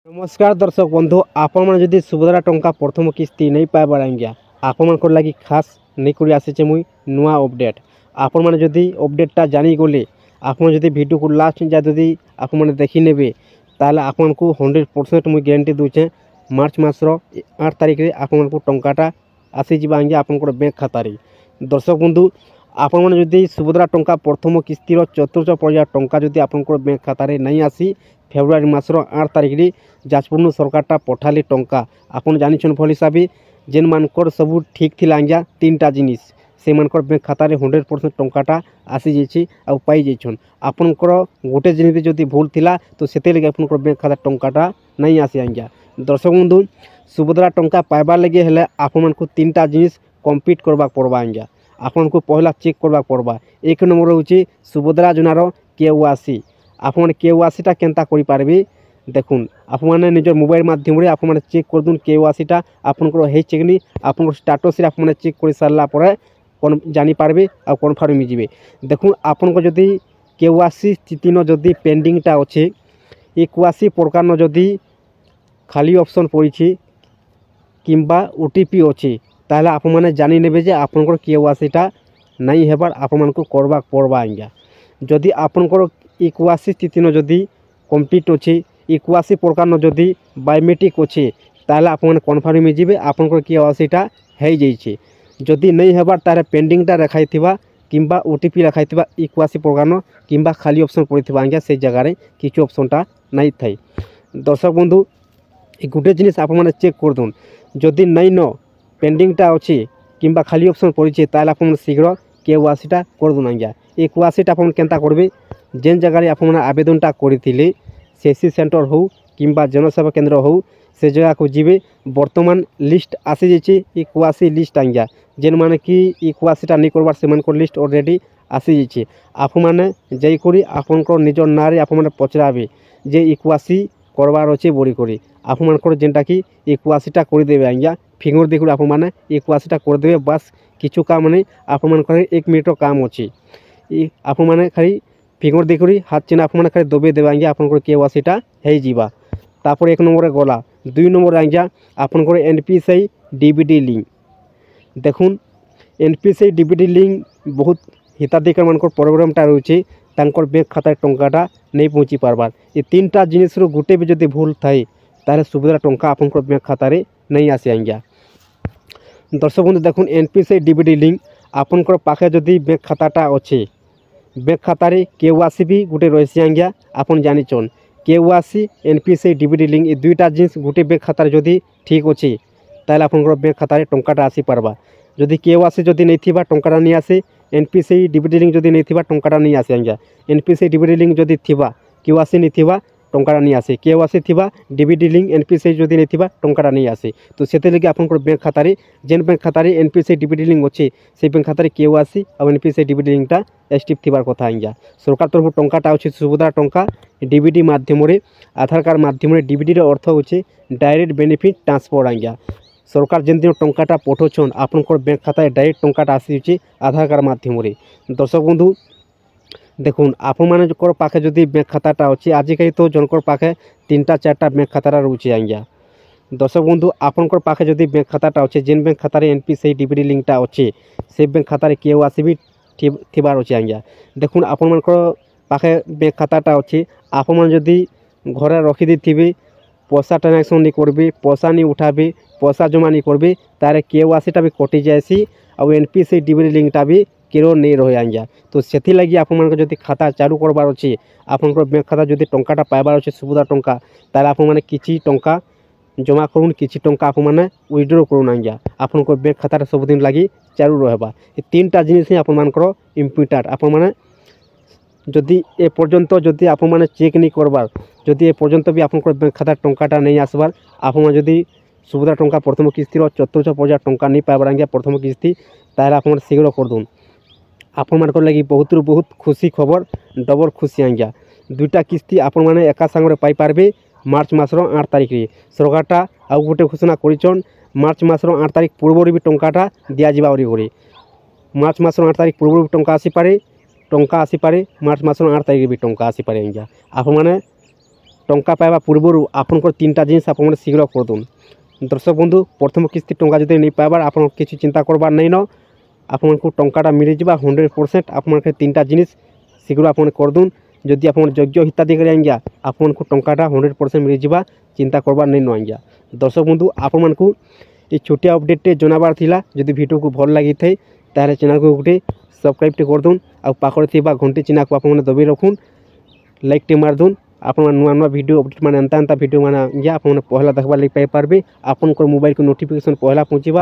नमस्कार दर्शक बंधु आपण मैंने जदि सुभद्रा टंका प्रथम किस्ती नहीं पाइबार आज्ञा आपण लगी खास नहीं कर आसीचे मुई नुआ अपडेट आपण मैंने जदि अपडेटा जानी गले आपण जदि वीडियो को लास्ट जा जदि आपण मैंने देखी नेबे ताले आपण को 100% मुई गारंटी दूचे मार्च मासर 8 तारिख रे आपण को टंकाटा आसी जिबा आज्ञा आपण बैंक खाता रे। दर्शक बंधु आपण मैंने जदि सुभद्रा टंका प्रथम किस्तीर चतुर्थ पर्याय टंका जदि आपण बैंक खाता रे नहीं आसी फेब्रुआरी मासर 8 तारिख रे जाजपुर सरकारटा पठाली टंका आपन जानिछन भल हिसाब जेन मानकर सब ठीक थिला आज्ञा तीनटा जिनिस से मानकर बैंक खाता रे 100% टंकाटा आसी जाइछि आ पाई जाइछन। आपनकर गोटे जिनिस जदि भूल थिला तो सेते लगे आपनकर बैंक खाता टंकाटा नहीं आसी आज्ञा। दर्शक बंधु सुभद्रा टंका पाइबार लगे हेले आपन मानकु तीनटा जिनिस कम्प्लीट करबा पड़बा आज्ञा। आपन को पहला चेक करबा पड़बा। एक नंबर होछि सुभद्रा योजनार केवाईसी आपन केवाईसीटा केनता करि पारबे देखुन आप निजर मोबाइल माध्यम आप चेक कर दून केवाईसीटा आपनकर हे चेकनी आपन स्टेटस आप चेक कर सारा पर जानी पारबे आ कन्फर्म जीवे। देखुन आपन को जदि केवाईसी स्थिति जदि पेंडिंगटा अच्छे केवाईसी प्रकार जदि खाली ऑप्शन पड़ी किंबा ओटीपी अच्छे ताहले आप माने जानी नेबे जे आपनकर केवाईसीटा नहीं हेबार आपन को करबा पड़बा आज्ञा। जदि आपनकर केवाईसी स्थिति जदि कम्प्लीट अच्छे केवाईसी प्रकार जदि बायोमेट्रिक अच्छे ताहले आपन कन्फर्म जीवे आपनकर केवाईसीटा हो जाइए। जदि नहीं हेबार ताहले पेंडिंगटा रखाइथिबा किंबा ओटीपी रखाइथिबा केवाईसी प्रकार किंबा खाली ऑप्शन पड़िथिबा आज्ञा से जगह रे किछु ऑप्शनटा नहीं थाई। दर्शक बंधु गोटे जिनिस आप माने चेक कर दून जदि नहीं न पेंडिंगटा अच्छे किंबा खाली ऑप्शन पड़ी ताहले आपन शीघ्र केवाईसीटा कर दून आज्ञा। केवाईसीटा आपन केनता करबे जेन जगह रे आपन आवेदनटा करिथिले सीएससी सेंटर हो किंबा जनसेवा केंद्र हो से जगह को जीवे वर्तमान लिस्ट आसी जाइए केवाईसी लिस्ट आज्ञा जेन माने कि केवाईसीटा नहीं करबार से मानकर लिस्ट ऑलरेडी आसी जाइए। आप माने जाइकरी आपनकर निजर नारे आप माने पचराबे जे केवाईसी करबार अच्छे बोरी करी आप मानकर जेनटा कि केवाईसीटा कर देबे आज्ञा फिंगर देखुन आप माने केवाईसीटा कर देबे बस किछु काम नहीं आप मानकर 1 मिनिटर काम अच्छे आप माने खाली फिंगर देखुरी हाथ चिन्ह आप खाली दबे देवे आज्ञा आपनकर केवाईसीटा हो जीवा। तापर 1 नंबर गला 2 नंबर आज्ञा आपनकर एनपीसीआई डीबीडी लिंक देखुन एनपीसीआई डीबीडी लिंक बहुत हिताधिकारी मानकर प्रोग्रामटा रही तांकर बैंक खाता टंकाटा नहीं पहुँची पारबार ये तीनटा जिनिस गोटे भी जदि भूल थाए ताहले सुभद्रा टंका आपनकर बैंक खाता रे नहीं आसे आज्ञा। दर्शक बंधु देखुन एनपीसीआई डीबीडी लिंक आपनकर पाखे जदि बैंक खाताटा अच्छे बैंक खाता रे केवाईसी भी गोटे रही आज्ञा आपन जानिछन केवाईसी एनपीसीआई डीबीडी लिंक ये दुईटा जिनिस गोटे बैंक खाता रे जदि ठीक अच्छे ताहले आपनकर बैंक खाता रे टंकाटा आसी पारबा। जदि केवाईसी जदि नहीं थिबा टंकाटा नहीं आसे एनपीसीआई डीबीडी लिंक जदि नहीं थिबा टंकाटा नहीं आसे आज्ञा। एनपीसीआई डीबीडी लिंक जदि थिबा केवाईसी नहीं थिबा टंकाटा नहीं आसे केवाईसी थिबा डीबीडी लिंक एनपीसीआई जदि नहीं थिबा टंकाटा नहीं आसे। तो सेते लगे आपनकर बैंक खाता रे जेन बैंक खाता रे एनपीसीआई डीबीडी लिंक अच्छे से बैंक खाता रे केवाईसी और एनपीसीआई डीबीडी लिंकटा एक्टिव थिबार कथा आज्ञा। सरकार तरफ टंकाटा अच्छे सुभद्रा टंका डीबीडी माध्यम आधार कार्ड माध्यम डीबीडी अर्थ होचे डायरेक्ट बेनिफिट ट्रांसफर आज्ञा। सरकार जेन दिन टंकाटा पठाउछन आपनकर बैंक खाता डायरेक्ट टंकाटा आसी आधार कार्ड माध्यम। दर्शक बंधु देखुन आप मानकर पाखे जदि बैंक खाताटा अच्छे आजिकल तो जनकर पाखे 3टा 4टा बैंक खाताटा रोचे आज्ञा। दर्शक बंधु आपनकर पाखे जदि बैंक खाताटा अच्छे जेन बैंक खाता एनपीसीआई डीबीडी लिंकटा अच्छे से बैंक खाता केवाईसी भी थिबार अच्छे आज्ञा। देखुन आपण मानकर पाखे बैंक खाताटा अच्छे आप जदि घरे रखी देथिबे पैसा ट्रांजेक्शन नहीं करेंगे पैसा नहीं उठाबे पैसा जमा नहीं करेंगे तार केवाईसीटा भी कटि जाएसी और एनपीसीआई डीबीडी लिंकटा भी केरो नहीं रहे आज्ञा। तो से लगी आप जदि खाता चालू करबार अच्छे आपनकर बैंक खाता जदि टंकाटा पाइबार अच्छे सुभद्रा टंका ताहले आप माने किछि टंका जमा करुन किछि टंका आप माने विथड्रॉ करुन आज्ञा आपनकर बैंक खाता सब दिन लगी चालू रहबा। ये तीनटा जिनिस आप मानकर इम्पोर्टेंट आप माने जदि ए पर्यंत जदि आप माने चेक नहीं करबार जदि ए पर्यंत भी आपनकर बैंक खाता टंकाटा नहीं आसबार आप जदि सुभद्रा टंका प्रथम किस्तीर चतुर्थ पर्याय टंका नहीं पाइबार आज्ञा प्रथम किस्ती ताहले आप शीघ्र कर दून आपण मानकर लगी बहुत बहुत खुशी खबर डबल खुशी आज्ञा। 2टा किस्ती आपण माने एका संगे पाई पारबे मार्च मासर 8 तारिख रे सरकारटा आउ गोटे घोषणा करिछन मार्च मासर 8 तारिख पूर्व भी टंकाटा दिया जिबा ओरी मार्च मासर 8 तारिख पूर्व भी टंका आसी पारे मार्च मासर 8 तारिख भी टंका आसी पारे आज्ञा। आपण माने ଟଙ୍କା ପାଇବା ପୂର୍ବରୁ ଆପଣଙ୍କର 3ଟା ଜିନିଷ ଆପଣ ଶୀଘ୍ର କରିଦିଅନ୍ତୁ। ଦର୍ଶକ ବନ୍ଧୁ, ପ୍ରଥମ କିସ୍ତି ଟଙ୍କା ଯଦି ନେଇ ପାଇବାର ଆପଣ କିଛି ଚିନ୍ତା করবার নাই ন, ଆପଣଙ୍କୁ ଟଙ୍କାଟା ମିଳିଯିବା 100%। ଆପଣଙ୍କ 3ଟା ଜିନିଷ ଶୀଘ୍ର ଆପଣ କରିଦିଅନ୍ତୁ। ଯଦି ଆପଣ ଯୋଗ୍ୟ ହିତାଧିକାରୀ ଆଜ୍ଞା ଆପଣଙ୍କୁ ଟଙ୍କାଟା 100% ମିଳିଯିବା, ଚିନ୍ତା করবার নাই ন ଆଜ୍ଞା। ଦର୍ଶକ ବନ୍ଧୁ, ଆପଣମାନଙ୍କୁ এই ଛୋଟିଆ ଅପଡେଟ୍ଟେ ଜଣାବାର ଥିଲା। ଯଦି ଭିଡ଼ିଓକୁ ଭଲ ଲାଗିଥାଏ ତାହେଲେ ଚ୍ୟାନେଲକୁ ଗୋଟେ ସବସ୍କ୍ରାଇବ୍ଟେ କରିଦିଅନ୍ତୁ। ଆଉ ପାଖରେ ଥିବା ଘଣ୍ଟି ଚିହ୍ନକୁ ଆପଣମାନେ ଦବାଇ ରଖୁନ୍, ଲାଇକ୍ଟେ ମାରିଦିଅନ୍ତୁ। ଆପଣ ନୂଆ ନୂଆ ଭିଡ଼ିଓ ଅପଡେଟ୍ ମାନେ ଏନ୍ତା ଭିଡ଼ିଓ ମାନେ ଆଜ୍ଞା ଆପଣମାନେ ପହଲା ଦେଖିବାର ଲାଗି ପାଇପାରିବେ। ଆପଣଙ୍କର ମୋବାଇଲକୁ ନୋଟିଫିକେସନ୍ ପହଲା ପହଞ୍ଚିବା।